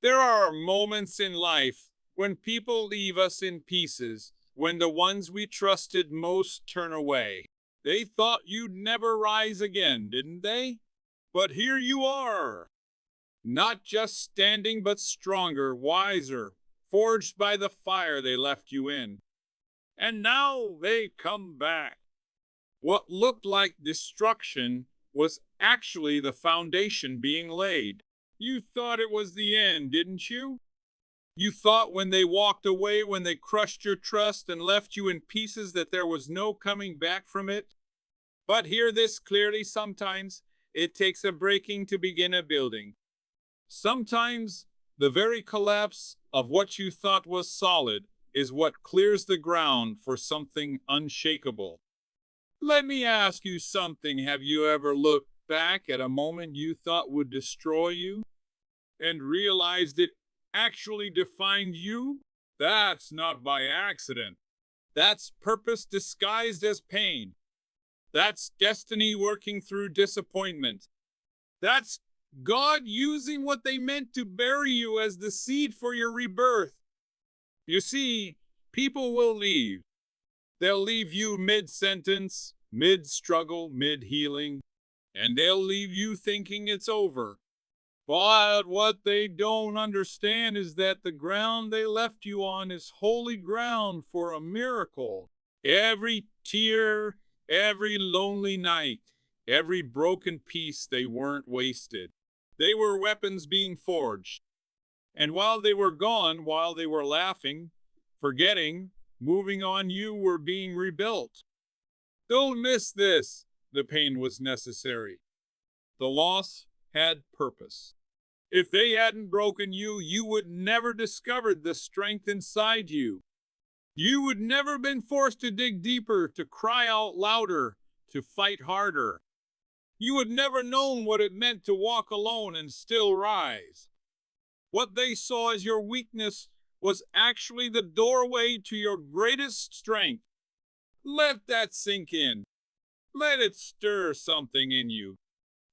There are moments in life when people leave us in pieces, when the ones we trusted most turn away. They thought you'd never rise again, didn't they? But here you are, not just standing, but stronger, wiser, forged by the fire they left you in. And now they come back. What looked like destruction was actually the foundation being laid. You thought it was the end, didn't you? You thought when they walked away, when they crushed your trust and left you in pieces, that there was no coming back from it? But hear this clearly: sometimes it takes a breaking to begin a building. Sometimes the very collapse of what you thought was solid is what clears the ground for something unshakable. Let me ask you something. Have you ever looked back at a moment you thought would destroy you and realized it actually defined you? That's not by accident. That's purpose disguised as pain. That's destiny working through disappointment. That's God using what they meant to bury you as the seed for your rebirth. You see, people will leave. They'll leave you mid-sentence, mid-struggle, mid-healing, and they'll leave you thinking it's over. But what they don't understand is that the ground they left you on is holy ground for a miracle. Every tear, every lonely night, every broken piece, they weren't wasted. They were weapons being forged. And while they were gone, while they were laughing, forgetting, moving on, you were being rebuilt. Don't miss this. The pain was necessary. The loss had purpose. If they hadn't broken you, you would never discovered the strength inside you. You would never been forced to dig deeper, to cry out louder, to fight harder. You would never known what it meant to walk alone and still rise. What they saw as your weakness was actually the doorway to your greatest strength. Let that sink in. Let it stir something in you.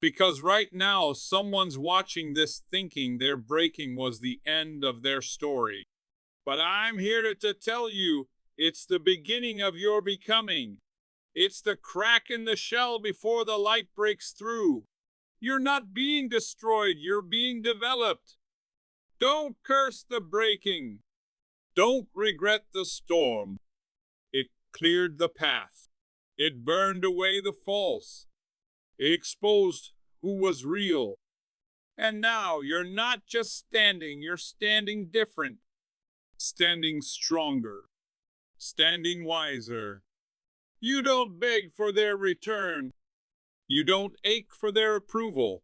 Because right now, someone's watching this thinking their breaking was the end of their story. But I'm here to tell you, it's the beginning of your becoming. It's the crack in the shell before the light breaks through. You're not being destroyed, you're being developed. Don't curse the breaking. Don't regret the storm. It cleared the path. It burned away the false. It exposed who was real. And now you're not just standing, you're standing different. Standing stronger. Standing wiser. You don't beg for their return. You don't ache for their approval.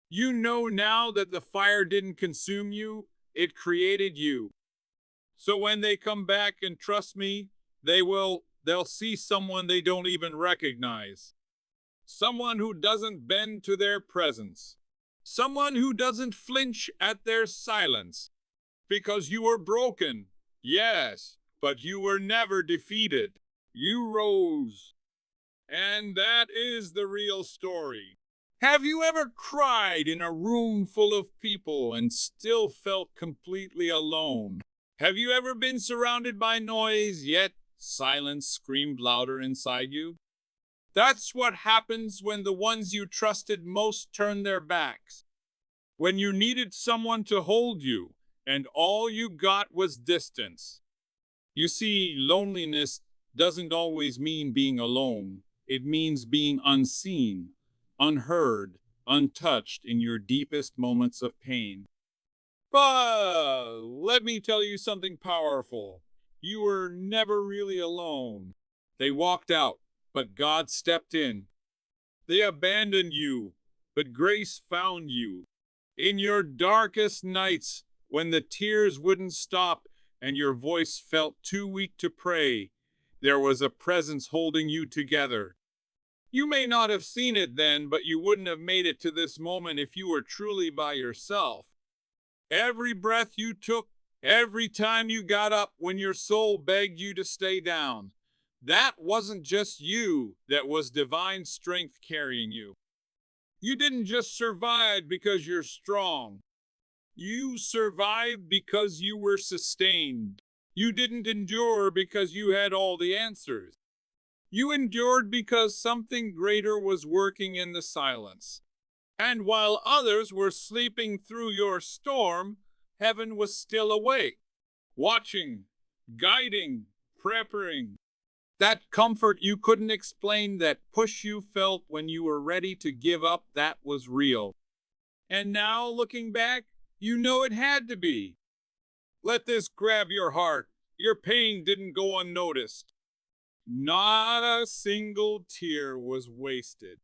You know now that the fire didn't consume you, it created you. So when they come back, and trust me, they'll see someone they don't even recognize. Someone who doesn't bend to their presence. Someone who doesn't flinch at their silence. Because you were broken, yes, but you were never defeated. You rose. And that is the real story. Have you ever cried in a room full of people and still felt completely alone? Have you ever been surrounded by noise, yet silence screamed louder inside you? That's what happens when the ones you trusted most turn their backs. When you needed someone to hold you, and all you got was distance. You see, loneliness doesn't always mean being alone. It means being unseen, unheard, untouched in your deepest moments of pain. But let me tell you something powerful. You were never really alone. They walked out, but God stepped in. They abandoned you, but grace found you. In your darkest nights, when the tears wouldn't stop and your voice felt too weak to pray, there was a presence holding you together. You may not have seen it then, but you wouldn't have made it to this moment if you were truly by yourself. Every breath you took, every time you got up when your soul begged you to stay down, that wasn't just you, that was divine strength carrying you. You didn't just survive because you're strong. You survived because you were sustained. You didn't endure because you had all the answers. You endured because something greater was working in the silence. And while others were sleeping through your storm, heaven was still awake, watching, guiding, preparing. That comfort you couldn't explain, that push you felt when you were ready to give up, that was real. And now, looking back, you know it had to be. Let this grab your heart. Your pain didn't go unnoticed. Not a single tear was wasted.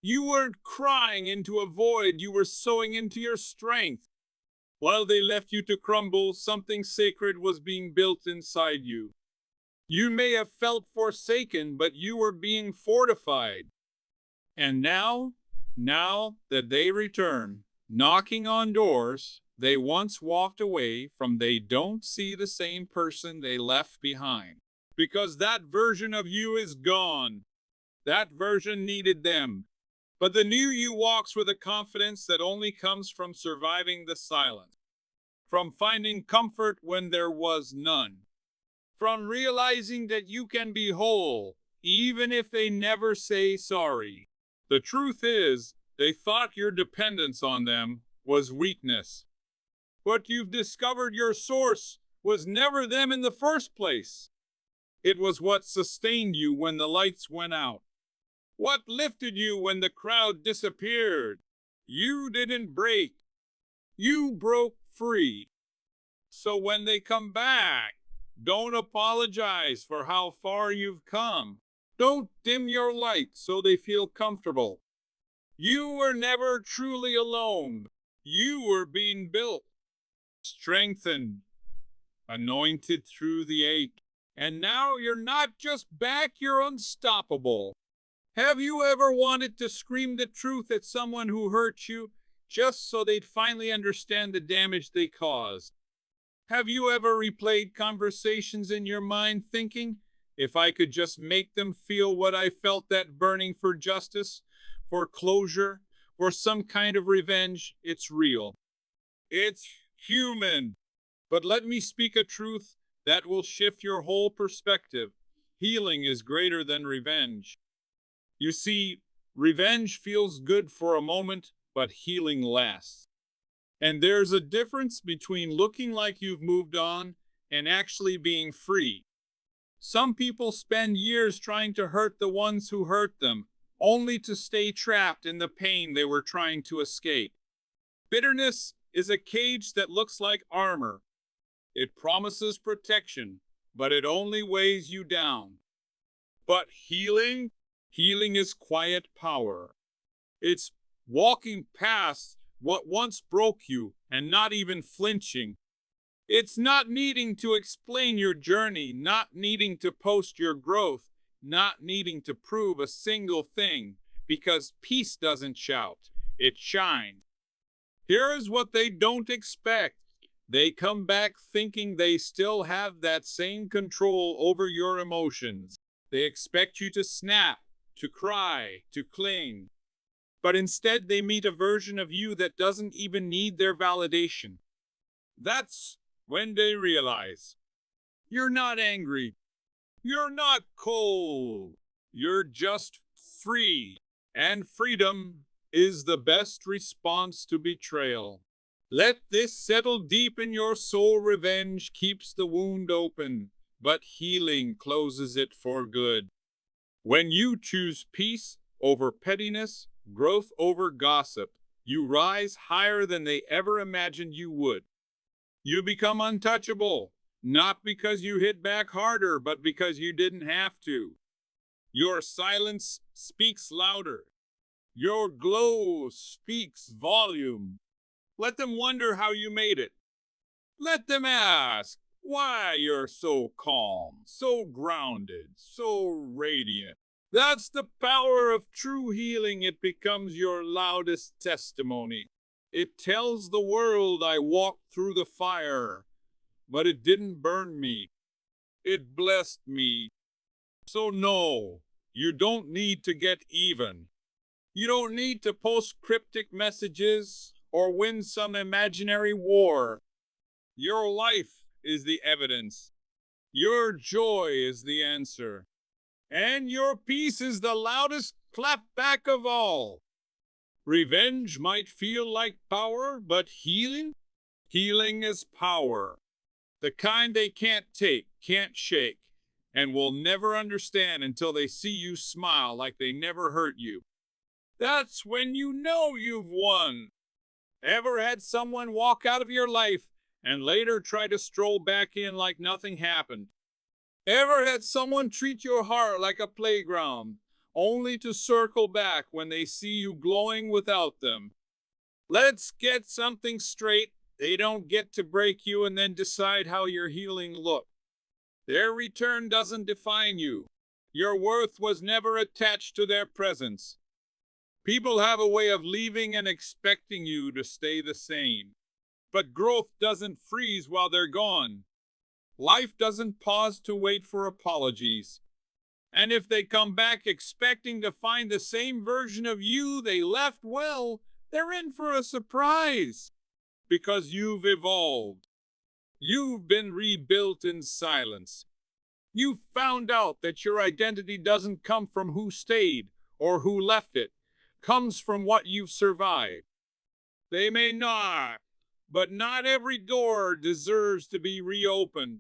You weren't crying into a void, you were sowing into your strength. While they left you to crumble, something sacred was being built inside you. You may have felt forsaken, but you were being fortified. And now that they return, knocking on doors they once walked away from, they don't see the same person they left behind. Because that version of you is gone. That version needed them. But the new you walks with a confidence that only comes from surviving the silence. From finding comfort when there was none. From realizing that you can be whole, even if they never say sorry. The truth is, they thought your dependence on them was weakness. But you've discovered your source was never them in the first place. It was what sustained you when the lights went out. What lifted you when the crowd disappeared. You didn't break. You broke free. So when they come back, don't apologize for how far you've come. Don't dim your light so they feel comfortable. You were never truly alone. You were being built, strengthened, anointed through the ache. And now you're not just back, you're unstoppable. Have you ever wanted to scream the truth at someone who hurt you, just so they'd finally understand the damage they caused? Have you ever replayed conversations in your mind thinking, if I could just make them feel what I felt, that burning for justice, for closure, for some kind of revenge? It's real. It's human. But let me speak a truth that will shift your whole perspective. Healing is greater than revenge. You see, revenge feels good for a moment, but healing lasts. And there's a difference between looking like you've moved on and actually being free. Some people spend years trying to hurt the ones who hurt them, only to stay trapped in the pain they were trying to escape. Bitterness is a cage that looks like armor. It promises protection, but it only weighs you down. But healing is quiet power. It's walking past what once broke you and not even flinching. It's not needing to explain your journey, not needing to post your growth, not needing to prove a single thing, because peace doesn't shout, it shines. Here is what they don't expect. They come back thinking they still have that same control over your emotions. They expect you to snap, to cry, to cling. But instead they meet a version of you that doesn't even need their validation. That's when they realize you're not angry. You're not cold. You're just free. And freedom is the best response to betrayal. Let this settle deep in your soul. Revenge keeps the wound open, but healing closes it for good. When you choose peace over pettiness, growth over gossip, you rise higher than they ever imagined you would. You become untouchable, not because you hit back harder, but because you didn't have to. Your silence speaks louder. Your glow speaks volume. Let them wonder how you made it. Let them ask why you're so calm, so grounded, so radiant. That's the power of true healing. It becomes your loudest testimony. It tells the world, I walked through the fire, but it didn't burn me. It blessed me. So no, you don't need to get even. You don't need to post cryptic messages or win some imaginary war. Your life is the evidence. Your joy is the answer. And your peace is the loudest clapback of all. Revenge might feel like power, but healing? Healing is power. The kind they can't take, can't shake, and will never understand until they see you smile like they never hurt you. That's when you know you've won. Ever had someone walk out of your life and later try to stroll back in like nothing happened? Ever had someone treat your heart like a playground, only to circle back when they see you glowing without them? Let's get something straight. They don't get to break you and then decide how your healing looks. Their return doesn't define you. Your worth was never attached to their presence. People have a way of leaving and expecting you to stay the same. But growth doesn't freeze while they're gone. Life doesn't pause to wait for apologies. And if they come back expecting to find the same version of you they left, well, they're in for a surprise. Because you've evolved. You've been rebuilt in silence. You've found out that your identity doesn't come from who stayed or who left it. Comes from what you've survived. They may not, but not every door deserves to be reopened.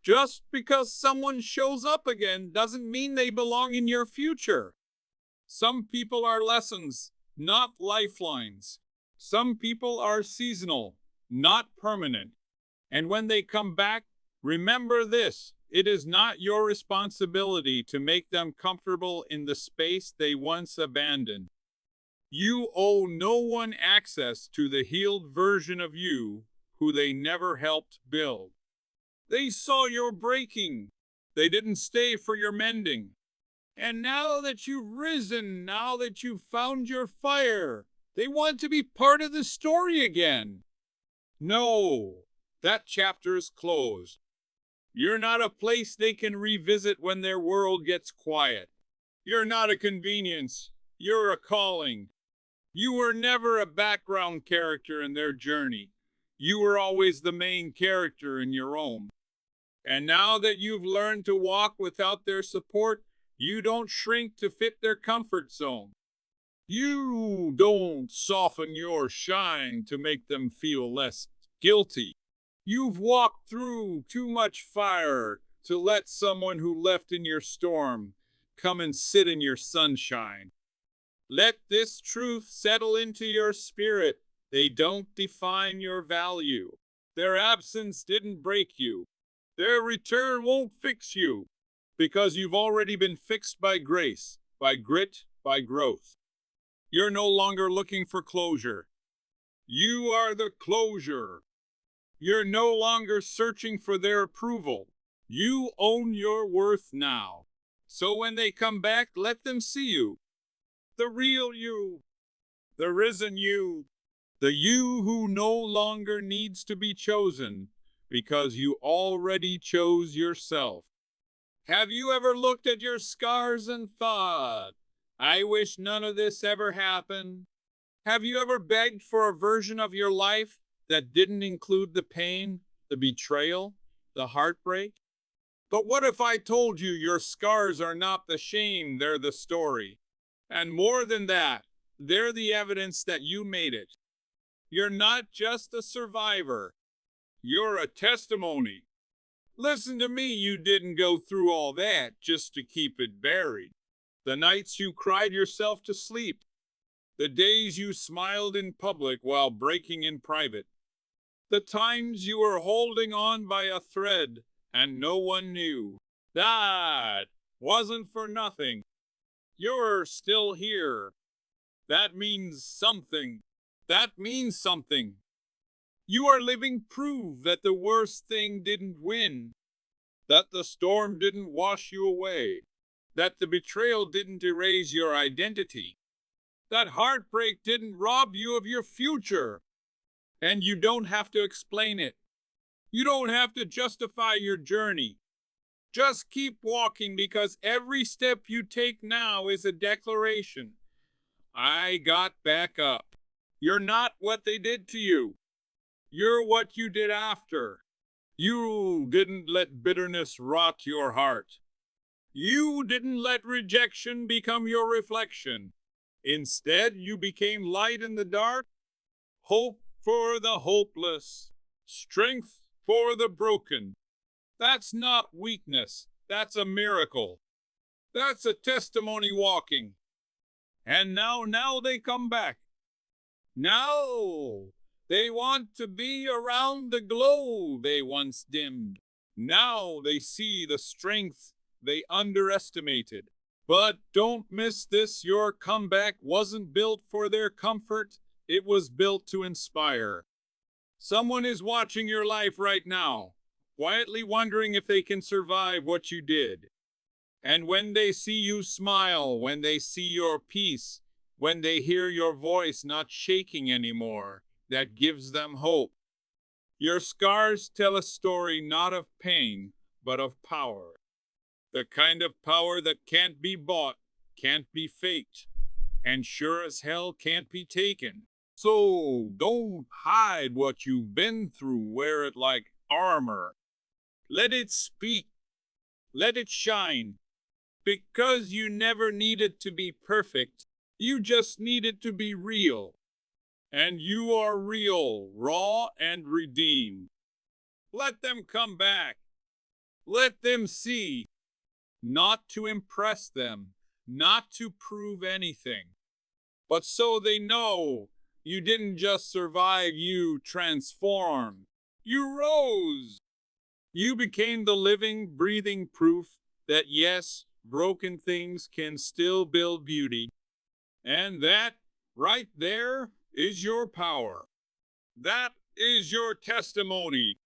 Just because someone shows up again doesn't mean they belong in your future. Some people are lessons, not lifelines. Some people are seasonal, not permanent. And when they come back, remember this: it is not your responsibility to make them comfortable in the space they once abandoned. You owe no one access to the healed version of you who they never helped build. They saw your breaking. They didn't stay for your mending. And now that you've risen, now that you've found your fire, they want to be part of the story again. No, that chapter is closed. You're not a place they can revisit when their world gets quiet. You're not a convenience. You're a calling. You were never a background character in their journey. You were always the main character in your own. And now that you've learned to walk without their support, you don't shrink to fit their comfort zone. You don't soften your shine to make them feel less guilty. You've walked through too much fire to let someone who left in your storm come and sit in your sunshine. Let this truth settle into your spirit. They don't define your value. Their absence didn't break you. Their return won't fix you, because you've already been fixed by grace, by grit, by growth. You're no longer looking for closure. You are the closure. You're no longer searching for their approval. You own your worth now. So when they come back, let them see you. The real you. The risen you. The you who no longer needs to be chosen, because you already chose yourself. Have you ever looked at your scars and thought, I wish none of this ever happened? Have you ever begged for a version of your life that didn't include the pain, the betrayal, the heartbreak? But what if I told you your scars are not the shame, they're the story? And more than that, they're the evidence that you made it. You're not just a survivor. You're a testimony. Listen to me, you didn't go through all that just to keep it buried. The nights you cried yourself to sleep. The days you smiled in public while breaking in private. The times you were holding on by a thread and no one knew. That wasn't for nothing. You're still here. That means something. That means something. You are living proof that the worst thing didn't win. That the storm didn't wash you away. That the betrayal didn't erase your identity. That heartbreak didn't rob you of your future. And you don't have to explain it. You don't have to justify your journey. Just keep walking, because every step you take now is a declaration. I got back up. You're not what they did to you. You're what you did after. You didn't let bitterness rot your heart. You didn't let rejection become your reflection. Instead, you became light in the dark, hope for the hopeless, strength for the broken. That's not weakness. That's a miracle. That's a testimony walking. And now they come back. Now they want to be around the glow they once dimmed. Now they see the strength they underestimated. But don't miss this, your comeback wasn't built for their comfort, it was built to inspire. Someone is watching your life right now, quietly wondering if they can survive what you did. And when they see you smile, when they see your peace, when they hear your voice not shaking anymore, that gives them hope. Your scars tell a story not of pain, but of power. The kind of power that can't be bought, can't be faked, and sure as hell can't be taken. So don't hide what you've been through, wear it like armor. Let it speak, let it shine. Because you never needed to be perfect, you just needed to be real. And you are real, raw, and redeemed. Let them come back. Let them see. Not to impress them, not to prove anything, but so they know you didn't just survive, you transformed. You rose. You became the living, breathing proof that yes, broken things can still build beauty. And that, right there, is your power. That is your testimony.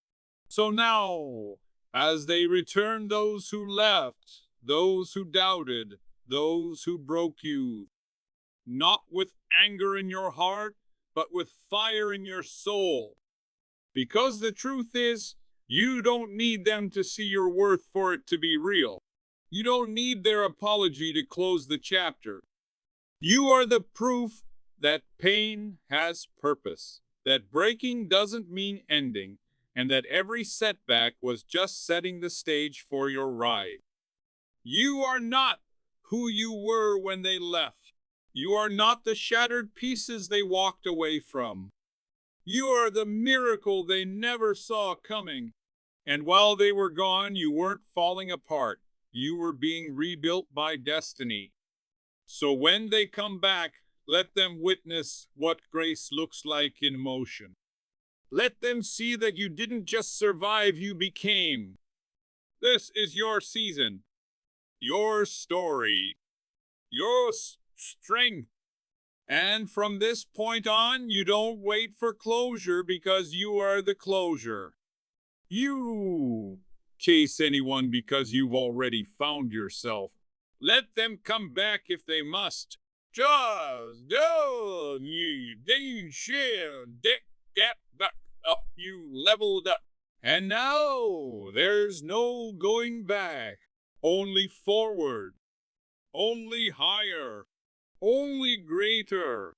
So now, as they return those who left, those who doubted, those who broke you, not with anger in your heart, but with fire in your soul. Because the truth is, you don't need them to see your worth for it to be real. You don't need their apology to close the chapter. You are the proof that pain has purpose, that breaking doesn't mean ending, and that every setback was just setting the stage for your ride. You are not who you were when they left. You are not the shattered pieces they walked away from. You are the miracle they never saw coming. And while they were gone, you weren't falling apart. You were being rebuilt by destiny. So when they come back, let them witness what grace looks like in motion. Let them see that you didn't just survive, you became. This is your season, your story, your strength. And from this point on, you don't wait for closure because you are the closure. You chase anyone because you've already found yourself. Let them come back if they must. Just go, you didn't share, get back up, you leveled up. And now there's no going back, only forward, only higher, only greater.